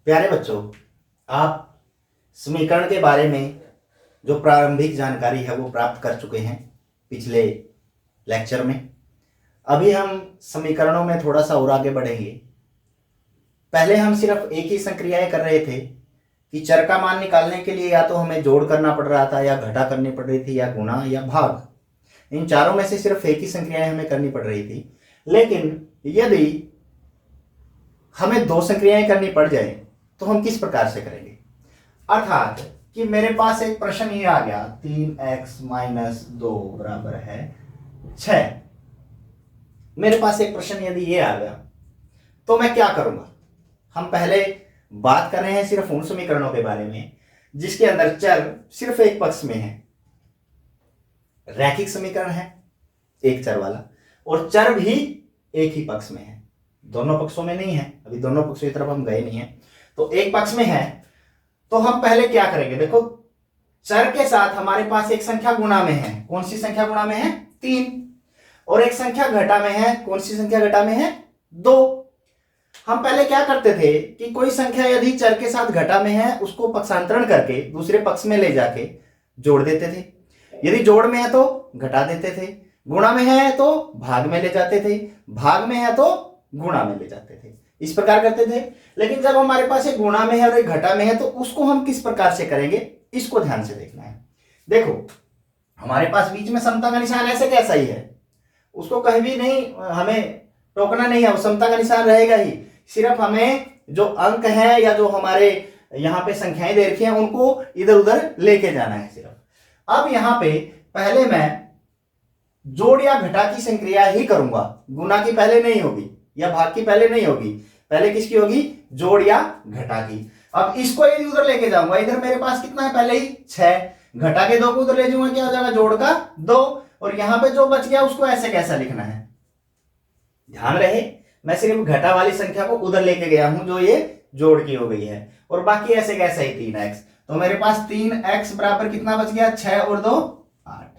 प्यारे बच्चों, आप समीकरण के बारे में जो प्रारंभिक जानकारी है वो प्राप्त कर चुके हैं पिछले लेक्चर में। अभी हम समीकरणों में थोड़ा सा और आगे बढ़ेंगे। पहले हम सिर्फ एक ही संक्रियाएं कर रहे थे कि चर का मान निकालने के लिए या तो हमें जोड़ करना पड़ रहा था, या घटा करनी पड़ रही थी, या गुणा या भाग। इन चारों में से सिर्फ एक ही संक्रियाएं हमें करनी पड़ रही थी। लेकिन यदि हमें दो संक्रियाएं करनी पड़ जाए तो हम किस प्रकार से करेंगे? अर्थात कि मेरे पास एक प्रश्न ये आ गया, 3x-2 बराबर है 6। मेरे पास एक प्रश्न यदि ये आ गया तो मैं क्या करूंगा? हम पहले बात कर रहे हैं सिर्फ उन समीकरणों के बारे में जिसके अंदर चर सिर्फ एक पक्ष में है। रैखिक समीकरण है एक चर वाला, और चर भी एक ही पक्ष में है, दोनों पक्षों में नहीं है। अभी दोनों पक्षों की तरफ हम गए नहीं है, तो एक पक्ष में है। तो हम पहले क्या करेंगे? देखो, चर के साथ हमारे पास एक संख्या गुणा में है। कौन सी संख्या गुणा में है? 3। और एक संख्या घटा में है। कौन सी संख्या घटा में है? 2। हम पहले क्या करते थे कि कोई संख्या यदि चर के साथ घटा में है उसको पक्षांतरण करके दूसरे पक्ष में ले जाके जोड़ देते थे। यदि जोड़ में है तो घटा देते थे, गुणा में है तो भाग में ले जाते थे, भाग में है तो गुणा में ले जाते थे। इस प्रकार करते थे। लेकिन जब हमारे पास एक गुणा में है और एक घटा में है तो उसको हम किस प्रकार से करेंगे, इसको ध्यान से देखना है। देखो, हमारे पास बीच में समता का निशान ऐसे कैसा ही है, उसको कहीं भी नहीं हमें टोकना नहीं है, वो समता का निशान रहेगा ही। सिर्फ हमें जो अंक है या जो हमारे यहाँ पे संख्याएं दे रखी हैं उनको इधर उधर लेके जाना है सिर्फ। अब यहाँ पे पहले मैं जोड़ या घटा की संक्रिया ही करूंगा, गुणा की पहले नहीं होगी या भाग की पहले नहीं होगी। पहले किसकी होगी? जोड़ या घटा की। अब इसको यदि उधर लेके जाऊंगा, इधर मेरे पास कितना है? पहले ही 6। घटा के 2 को उधर ले जाऊंगा, क्या हो जाएगा? जोड़ का 2। और यहां पे जो बच गया उसको ऐसे कैसा लिखना है? ध्यान रहे, मैं सिर्फ घटा वाली संख्या को उधर लेके गया हूं जो ये जोड़ की हो गई है, और बाकी ऐसे कैसा ही 3x। तो मेरे पास 3x बराबर कितना बच गया? 6 और 2 8।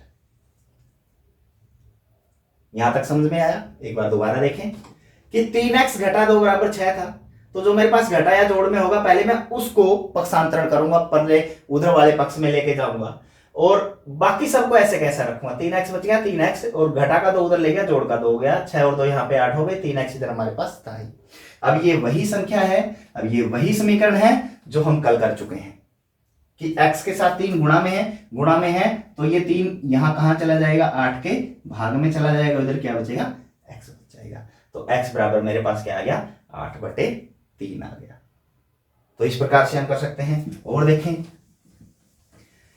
यहां तक समझ में आया? एक बार दोबारा देखें कि 3x घटा 2 बराबर 6 था, तो जो मेरे पास घटा या जोड़ में होगा पहले मैं उसको पक्षांतरण करूंगा, पहले उधर वाले पक्ष में लेके जाऊंगा, और बाकी सबको ऐसे कैसा रखूंगा? 3x बच गया, 3x, और घटा का 2 उधर ले गया, जोड़ का 2 हो गया, 6 और 2 यहाँ पे 8 हो गए, 3x इधर हमारे पास था ही। अब ये वही संख्या है, अब ये वही समीकरण है जो हम कल कर चुके हैं कि x के साथ 3 गुणा में है, गुणा में है तो ये 3 यहां कहां चला जाएगा? 8 के भाग में चला जाएगा, उधर क्या बचेगा? x बच जाएगा। तो x बराबर मेरे पास क्या आ गया? 8/3 आ गया। तो इस प्रकार से हम कर सकते हैं। और देखें,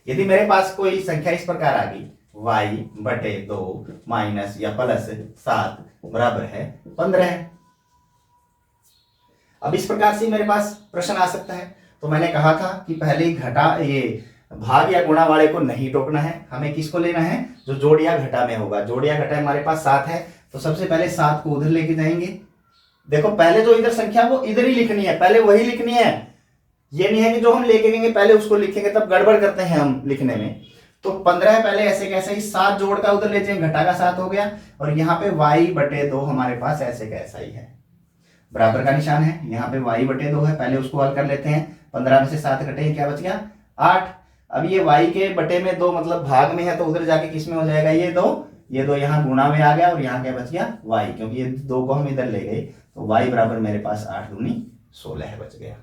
यदि मेरे पास कोई संख्या इस प्रकार आ गई, y/2 माइनस या प्लस 7 बराबर है 15। अब इस प्रकार से मेरे पास प्रश्न आ सकता है। तो मैंने कहा था कि पहले घटा ये भाग या गुणा वाले को नहीं टोकना है, हमें किसको लेना है? जो जोड़ या घटा में होगा। जोड़ या घटा हमारे पास 7 है, तो सबसे पहले 7 को उधर लेके जाएंगे। देखो, पहले जो इधर संख्या वो इधर ही लिखनी है, पहले वही लिखनी है। ये नहीं है कि जो हम लेके गएंगे पहले उसको लिखेंगे, तब गड़बड़ करते हैं हम लिखने में। तो 15 पहले ऐसे कैसे ही 7 जोड़ का उधर ले जाएंगे, घटा का 7 हो गया, और यहाँ पे y/2 हमारे पास ऐसे कैसा ही है, बराबर का निशान है। यहाँ पे y/2 है, पहले उसको हल कर लेते हैं। 15 में से 7 घटे, क्या बच गया? 8। अब ये y के बटे में 2 मतलब भाग में है, तो उधर जाके किस में हो जाएगा? ये 2 यहाँ गुणा में आ गया, और यहाँ क्या बच गया? y, क्योंकि ये 2 को हम इधर ले गए, तो y बराबर मेरे पास 8 दूनी 16 बच गया।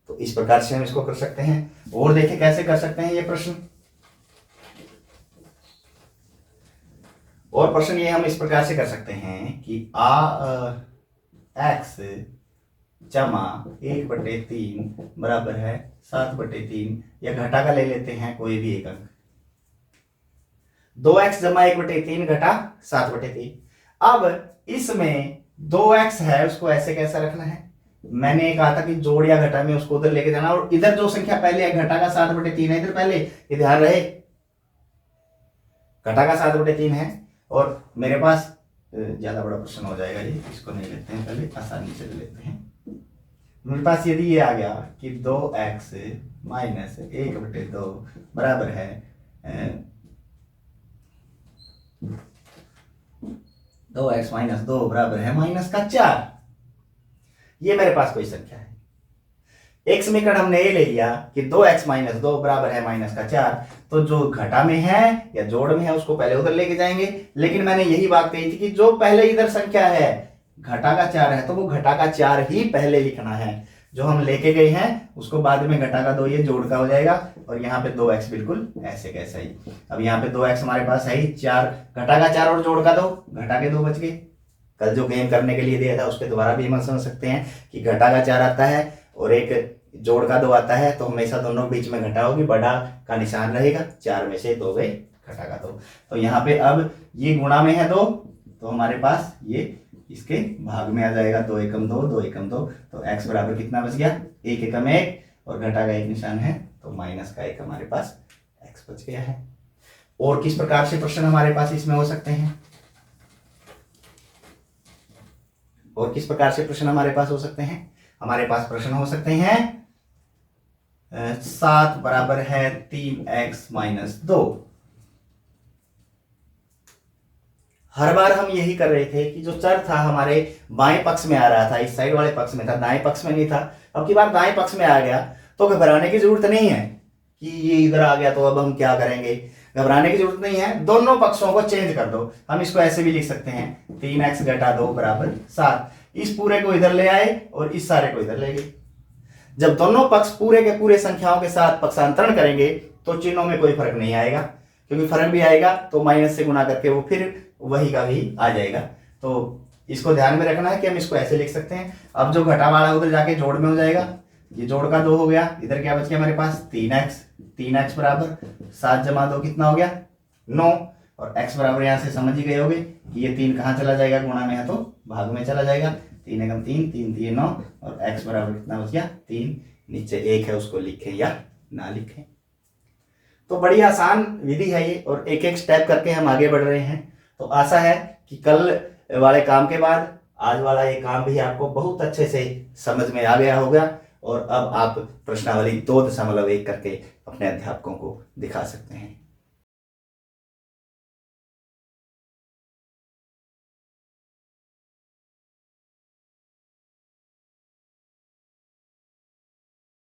तो इस प्रकार से हम इसको कर सकते हैं। और देखें कैसे कर सकते हैं ये प्रश्न। और प्रश्न ये हम इस प्रकार से कर सकते हैं कि x जमा 1/3 बराबर है 7/3, या घटा का ले लेते हैं कोई भी एक अंक। 2x जमा 1/3 घटा 7/3। अब इसमें 2x है, उसको ऐसे कैसा रखना है? मैंने कहा था कि जोड़ या घटा में उसको उधर लेके जाना, और इधर जो संख्या पहले है घटा का 7/3 है, इधर पहले ये ध्यान रहे घटा का 7/3 है। और मेरे पास ज्यादा बड़ा प्रश्न हो जाएगा ये, इसको नहीं लेते हैं, पहले आसानी से लेते हैं। मेरे पास यदि ये आ गया कि 2x माइनस 1/2 बराबर है 2x माइनस 2 बराबर है -4। ये मेरे पास कोई संख्या है। एक समीकरण हमने ये ले लिया कि 2x माइनस 2 बराबर है माइनस का 4, तो जो घटा में है या जोड़ में है उसको पहले उधर लेके जाएंगे। लेकिन मैंने यही बात कही थी कि जो पहले इधर संख्या है घटा का 4 है तो वो घटा का 4 ही पहले लिखना है, जो हम लेके गए हैं उसको बाद में घटा का 2 ये जोड़ का हो जाएगा, और यहाँ पे 2x बिल्कुल ऐसे कैसा ही। अब यहाँ पे 2x हमारे पास है ही 4, घटा का 4 और जोड़ का 2, घटा के 2 बच गए। कल जो गेम करने के लिए दिया था उस पर दोबारा भी हम समझ सकते हैं कि घटा का 4 आता है और एक जोड़ का 2 आता है, तो हमेशा दोनों के बीच में घटा होगी, बड़ा का निशान रहेगा, 4 में से 2 गए, घटा का 2। तो यहाँ पे अब ये गुणा में है 2, तो हमारे पास ये इसके भाग में आ जाएगा, 2 एकम 2, 2 एकम 2, तो x बराबर कितना बच गया, 1 एकम 1, और घटा का 1 निशान है तो माइनस का 1 हमारे पास x बच गया है। और किस प्रकार से प्रश्न हमारे पास इसमें हो सकते हैं, और किस प्रकार से प्रश्न हमारे पास हो सकते हैं, हमारे पास प्रश्न हो सकते हैं 7 बराबर है 3x माइनस 2। हर बार हम यही कर रहे थे कि जो चर था हमारे बाएं पक्ष में आ रहा था, इस साइड वाले पक्ष में था, दाएं पक्ष में नहीं था। अब की बार दाएं पक्ष में आ गया तो घबराने की जरूरत नहीं है कि ये इधर आ गया तो अब हम क्या करेंगे, घबराने की जरूरत नहीं है, दोनों पक्षों को चेंज कर दो। हम इसको ऐसे भी लिख सकते हैं 3x घटा 2 बराबर 7, इस पूरे को इधर ले आए और इस सारे को इधर ले गए। जब दोनों पक्ष पूरे के पूरे संख्याओं के साथ पक्षांतरण करेंगे तो चिन्हों में कोई फर्क नहीं आएगा, क्योंकि फर्क भी आएगा तो माइनस से गुणा करके वो फिर वही का भी आ जाएगा। तो इसको ध्यान में रखना है कि हम इसको ऐसे लिख सकते हैं। अब जो घटा वाला उधर जाके जोड़ में हो जाएगा, ये जोड़ का 2 हो गया, इधर क्या बच गया हमारे पास 3x बराबर 7 जमा 2 कितना हो गया 9, और x बराबर यहाँ से समझ ही गए होगे कि ये 3 कहाँ चला जाएगा, गुणा में है तो भाग में चला जाएगा, 3 एकम 3, 3 3 9, और x बराबर कितना बच गया 3, नीचे 1 है उसको लिखें या ना लिखें। तो बड़ी आसान विधि है ये, और एक एक स्टेप करके हम आगे बढ़ रहे हैं। तो आशा है कि कल वाले काम के बाद आज वाला ये काम भी आपको बहुत अच्छे से समझ में आ गया होगा, और अब आप प्रश्नावली 2.1 करके अपने अध्यापकों को दिखा सकते हैं।